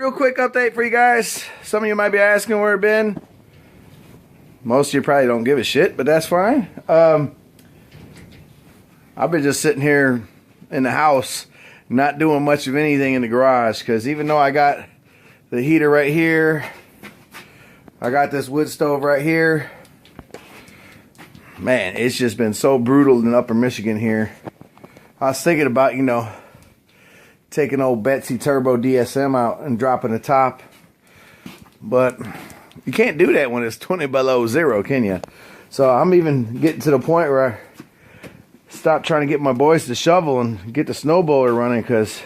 Real quick update for you guys. Some of you might be asking where I've been. Most of you probably don't give a shit, but that's fine. I've been just sitting here in the house, not doing much of anything in the garage, because even though I got the heater right here, I got this wood stove right here, man, it's just been so brutal in Upper Michigan here. I was thinking about, you know, taking old Betsy Turbo DSM out and dropping the top, but you can't do that when it's 20 below zero, can you? So I'm even getting to the point where I stopped trying to get my boys to shovel and get the snow blower running, because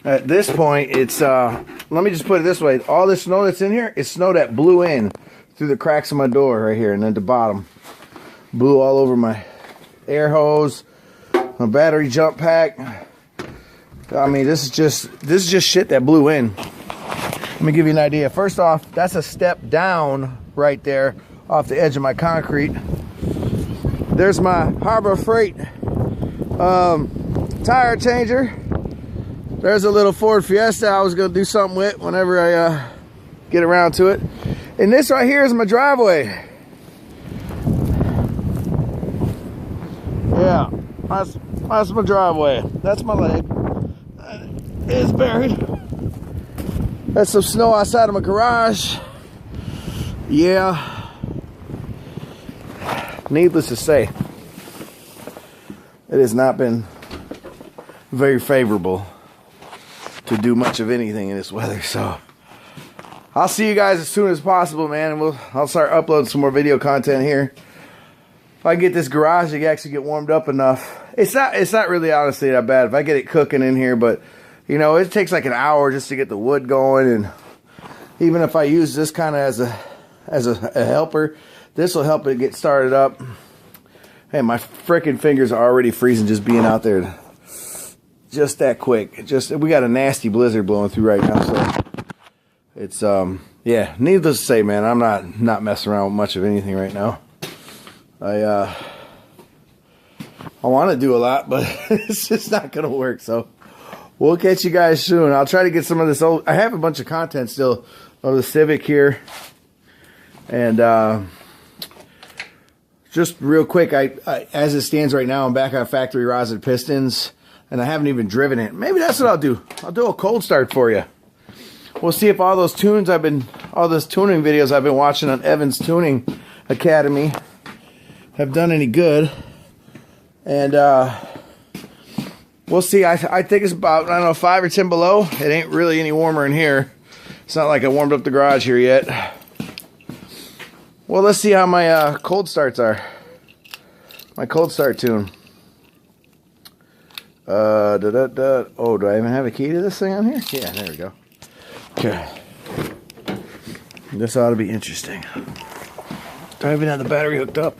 at this point it's let me just put it this way, all this snow that's in here is snow that blew in through the cracks of my door right here, and then the bottom blew all over my air hose, my battery jump pack. I mean, this is just shit that blew in. Let me give you an idea. First off, that's a step down right there off the edge of my concrete. There's my Harbor Freight tire changer. There's a little Ford Fiesta I was going to do something with whenever I get around to it. And this right here is my driveway. Yeah, that's my driveway. That's my leg. It's buried. That's some snow outside of my garage. Yeah. Needless to say, it has not been very favorable to do much of anything in this weather. So I'll see you guys as soon as possible, man, and I'll start uploading some more video content here. If I get this garage to actually get warmed up enough, it's not really honestly that bad if I get it cooking in here, but you know, it takes like an hour just to get the wood going, and even if I use this kind of as a helper, this will help it get started up. Hey, my freaking fingers are already freezing just being out there. Just that quick. We got a nasty blizzard blowing through right now, so it's yeah, needless to say, man, I'm not messing around with much of anything right now. I want to do a lot, but it's just not gonna work. So we'll catch you guys soon. I'll try to get some of this old. I have a bunch of content still of the Civic here, and just real quick, I as it stands right now, I'm back on factory rosin pistons, and I haven't even driven it. Maybe that's what I'll do. I'll do a cold start for you. We'll see if all those tuning videos I've been watching on Evans Tuning Academy have done any good. And we'll see. I think it's about, I don't know, 5 or 10 below. It ain't really any warmer in here. It's not like I warmed up the garage here yet. Well, let's see how my cold starts are. My cold start tune. Oh, do I even have a key to this thing on here? Yeah, there we go. Okay. This ought to be interesting. Do I even have the battery hooked up?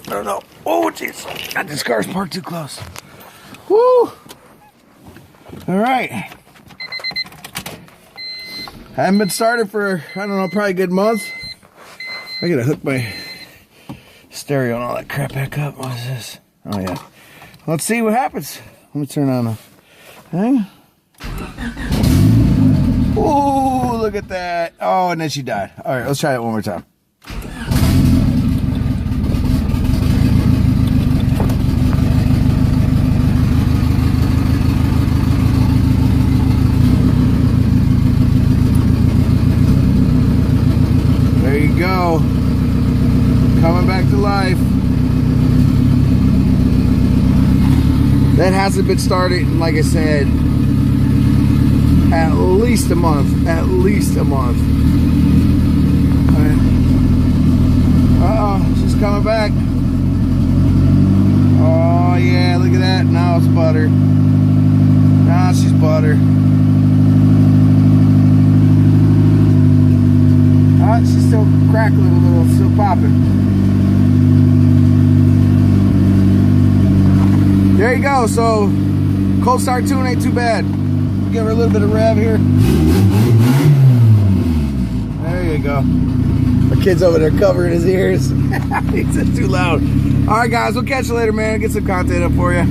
I don't know. Oh, jeez. Got this car's parked too close. Woo! Alright. Haven't been started for, I don't know, probably a good month. I gotta hook my stereo and all that crap back up. What is this? Oh, yeah. Let's see what happens. Let me turn on the thing. Ooh, look at that. Oh, and then she died. Alright, let's try it one more time. There you go. Coming back to life. That hasn't been started in, like I said, at least a month. At least a month. Uh-oh, she's coming back. Oh yeah, look at that. Now it's butter. Now she's butter. She's still crackling a little, still popping. There you go. So cold start tune ain't too bad. Give her a little bit of rev here. There you go. My kid's over there covering his ears. He's too loud. All right, guys, we'll catch you later, man. Get some content up for you.